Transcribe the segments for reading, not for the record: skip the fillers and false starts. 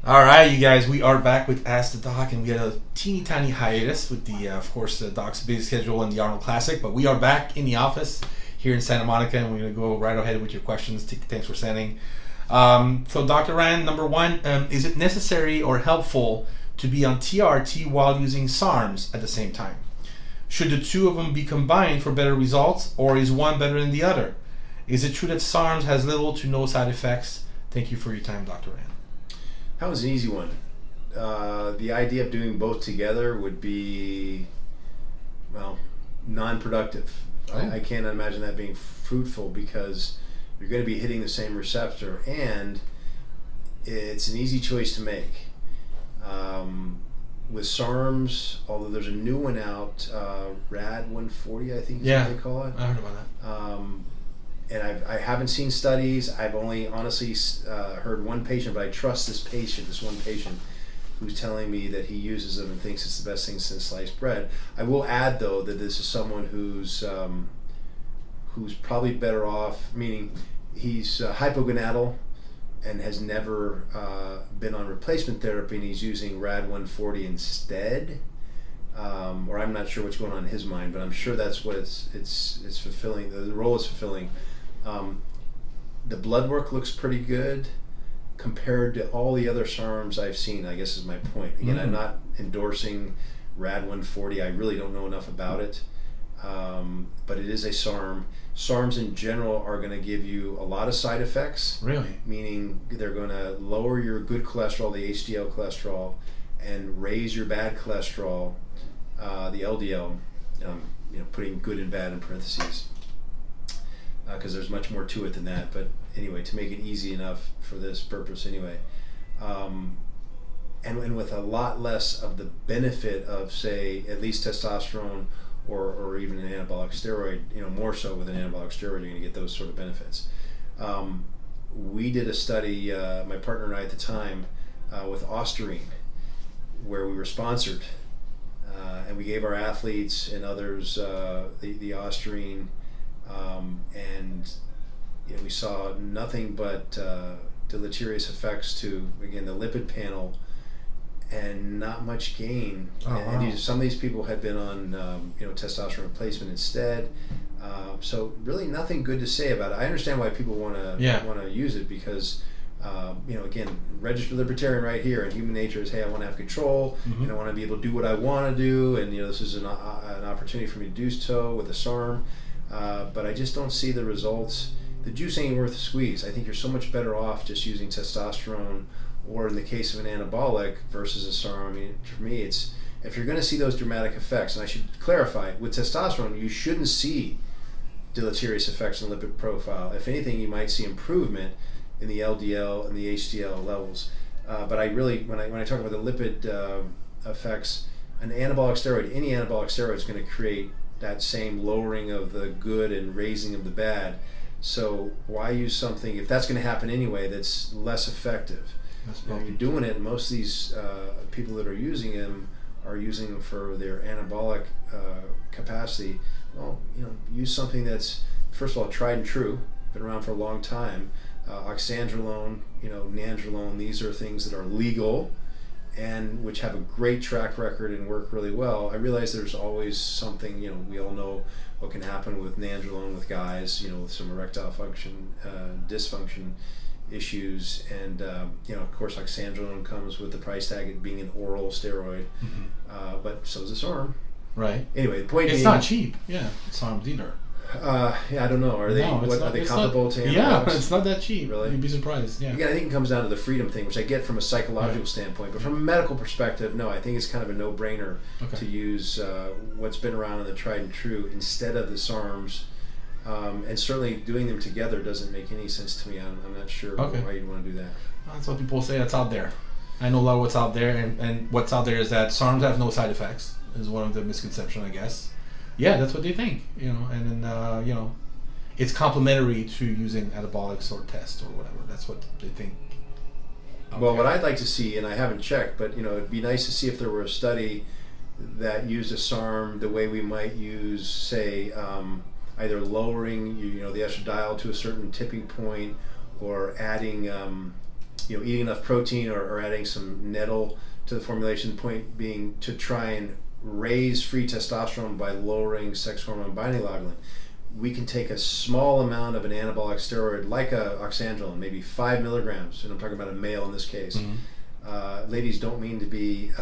All right, you guys, we are back with Ask the Doc, and we had a teeny tiny hiatus with the, of course, the Doc's busy schedule and the Arnold Classic, but we are back in the office here in Santa Monica, and we're going to go right ahead with your questions. Thanks for sending. So, Dr. Rand, number one, is it necessary or helpful to be on TRT while using Sarms at the same time? Should the two of them be combined for better results, or is one better than the other? Is it true that Sarms has little to no side effects? Thank you for your time, Dr. Rand. That was an easy one. The idea of doing both together would be, well, non-productive. Oh. I can't imagine that being fruitful because you're going to be hitting the same receptor, and it's an easy choice to make. With Sarms, although there's a new one out, Rad 140, I think is what they call it. I heard about that. And I haven't seen studies. I've only honestly heard one patient, but I trust this one patient, who's telling me that he uses them and thinks it's the best thing since sliced bread. I will add, though, that this is someone who's probably better off, meaning he's hypogonadal and has never been on replacement therapy, and he's using Rad 140 instead. Or I'm not sure what's going on in his mind, but I'm sure that's what it's fulfilling. The role is fulfilling. The blood work looks pretty good compared to all the other SARMs I've seen, I guess is my point. Again, I'm not endorsing Rad 140. I really don't know enough about it. But it is a SARM. SARMs in general are going to give you a lot of side effects. Really? Meaning they're going to lower your good cholesterol, the HDL cholesterol, and raise your bad cholesterol, the LDL, putting good and bad in parentheses, because there's much more to it than that. But anyway, to make it easy enough for this purpose anyway, and with a lot less of the benefit of, say, at least testosterone or even an anabolic steroid, more so with an anabolic steroid, you're going to get those sort of benefits. We did a study, my partner and I at the time, with Ostarine, where we were sponsored, and we gave our athletes and others the Ostarine, and we saw nothing but deleterious effects to, again, the lipid panel, and not much gain. And some of these people had been on testosterone replacement instead. So really nothing good to say about it. I understand why people want to use it, because again, registered libertarian right here, and human nature is, hey, I want to have control, and I want to be able to do what I want to do, and this is an opportunity for me to do so with a SARM. But I just don't see the results. The juice ain't worth the squeeze. I think you're so much better off just using testosterone, or in the case of an anabolic versus a SARM. I mean, for me, it's, if you're going to see those dramatic effects, and I should clarify, with testosterone, you shouldn't see deleterious effects on the lipid profile. If anything, you might see improvement in the LDL and the HDL levels. But I really, when I talk about the lipid effects, an anabolic steroid, any anabolic steroid is going to create that same lowering of the good and raising of the bad. So why use something, if that's going to happen anyway, that's less effective? You're doing it, most of these people that are using them are using them for their anabolic capacity. Well, use something that's, first of all, tried and true, been around for a long time. Oxandrolone, nandrolone, these are things that are legal and which have a great track record and work really well. I realize there's always something, we all know what can happen with nandrolone with guys, with some erectile function, dysfunction issues, and of course oxandrolone comes with the price tag of being an oral steroid, but so is a SARM. Right. Anyway, the point it's being, not cheap. Yeah, SARMs either. I don't know. Are they? Are they comparable to anabolics? Yeah, it's not that cheap. Really? You'd be surprised. Yeah. Again, I think it comes down to the freedom thing, which I get from a psychological standpoint, but from a medical perspective, no. I think it's kind of a no-brainer to use what's been around in the tried and true instead of the SARMs. And certainly doing them together doesn't make any sense to me. I'm not sure why you'd want to do that. That's what people say. That's out there. I know a lot of what's out there, and what's out there is that SARMs have no side effects. Is one of the misconceptions, I guess. Yeah, that's what they think. And then it's complementary to using anabolics or test or whatever. That's what they think. Okay. Well, what I'd like to see, and I haven't checked, but it'd be nice to see if there were a study that used a SARM the way we might use, say, either lowering the estradiol to a certain tipping point, or adding eating enough protein or adding some nettle to the formulation. Point being to try and raise free testosterone by lowering sex hormone binding globulin. We can take a small amount of an anabolic steroid like a oxandrolone, maybe 5 milligrams, and I'm talking about a male in this case. Ladies don't mean to be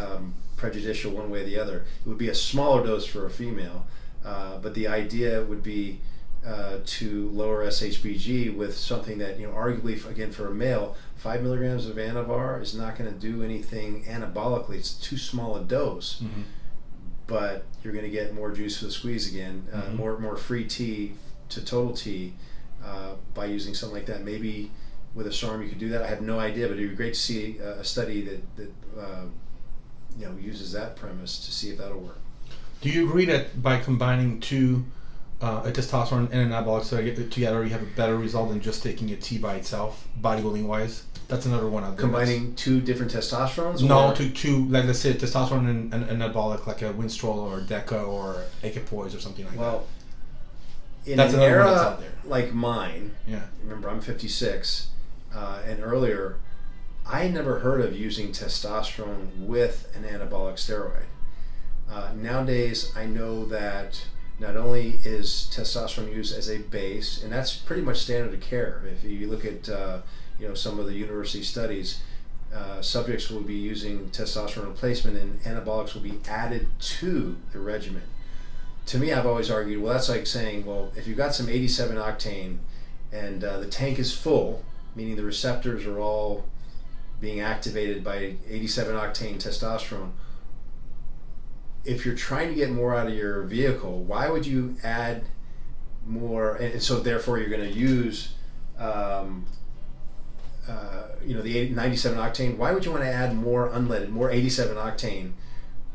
prejudicial one way or the other. It would be a smaller dose for a female, but the idea would be to lower SHBG with something that, arguably, again, for a male, 5 milligrams of Anavar is not going to do anything anabolically. It's too small a dose. But you're going to get more juice for the squeeze again, more free T to total T by using something like that. Maybe with a SARM you could do that. I have no idea, but it would be great to see a study that uses that premise to see if that'll work. Do you agree that by combining two a testosterone and an anabolic steroid together, you have a better result than just taking a T by itself, bodybuilding wise? That's another one out there. Combining two different testosterones? No, two, like let's say testosterone and anabolic, like a Winstrol or Deca or Equipoise or something like that. Well, in that's an another one that's era out there. like mine, remember I'm 56, and earlier, I never heard of using testosterone with an anabolic steroid. Nowadays, I know that not only is testosterone used as a base, and that's pretty much standard of care. If you look at some of the university studies, subjects will be using testosterone replacement and anabolics will be added to the regimen. To me, I've always argued, well, that's like saying, well, if you've got some 87 octane and the tank is full, meaning the receptors are all being activated by 87 octane testosterone, if you're trying to get more out of your vehicle, why would you add more? And so therefore you're going to use the 97 octane. Why would you want to add more unleaded, more 87 octane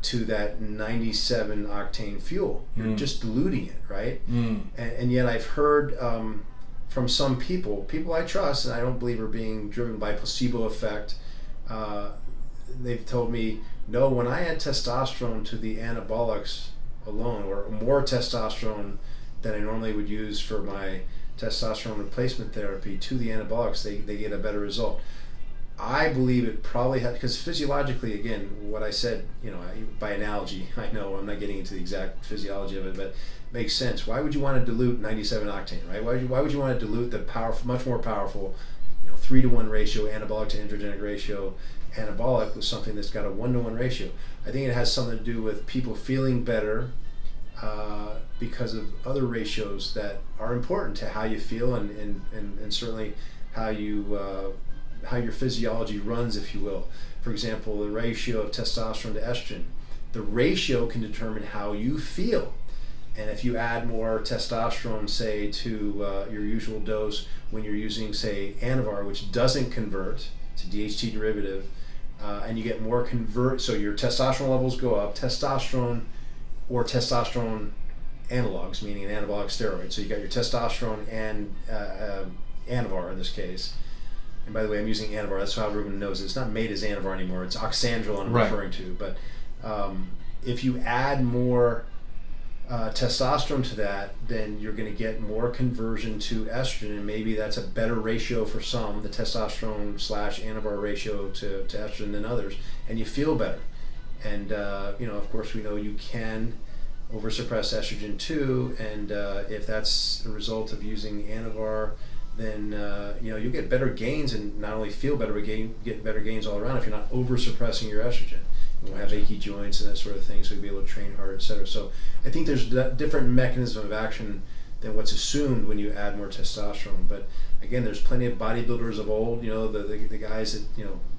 to that 97 octane fuel? You're just diluting it, right? And yet I've heard from some people I trust and I don't believe are being driven by placebo effect, they've told me, no, when I add testosterone to the anabolics alone, or more testosterone than I normally would use for my testosterone replacement therapy to the anabolics, they get a better result. I believe it probably has, because physiologically, again, what I said, by analogy, I know I'm not getting into the exact physiology of it, but it makes sense. Why would you want to dilute 97 octane, right? Why would you want to dilute the powerful, much more powerful, 3-to-1 ratio, anabolic to androgenic ratio, anabolic with something that's got a 1-to-1 ratio? I think it has something to do with people feeling better because of other ratios that are important to how you feel and certainly how your physiology runs, if you will. For example, the ratio of testosterone to estrogen. The ratio can determine how you feel. And if you add more testosterone, say, to your usual dose when you're using, say, Anavar, which doesn't convert, it's a DHT derivative, and you get more so your testosterone levels go up, testosterone or testosterone analogs, meaning an anabolic steroid. So you got your testosterone and Anavar in this case. And by the way, I'm using Anavar, that's how everyone knows it. It's not made as Anavar anymore, it's oxandrolone I'm referring to. But if you add more testosterone to that, then you're going to get more conversion to estrogen, and maybe that's a better ratio for some, the testosterone / Anavar ratio to estrogen than others, and you feel better. And of course, we know you can oversuppress estrogen too, and if that's a result of using Anavar, then you'll get better gains and not only feel better, but get better gains all around if you're not oversuppressing your estrogen. You won't have achy joints and that sort of thing, so you'll be able to train hard, etc. So I think there's different mechanism of action than what's assumed when you add more testosterone. But again, there's plenty of bodybuilders of old, the guys that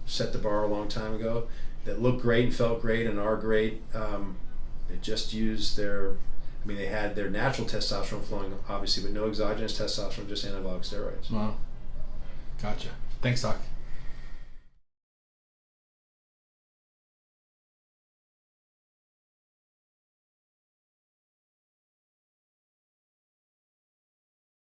set the bar a long time ago, that look great and felt great and are great. They just used they had their natural testosterone flowing, obviously, but no exogenous testosterone, just anabolic steroids. Wow. Gotcha. Thanks, Doc.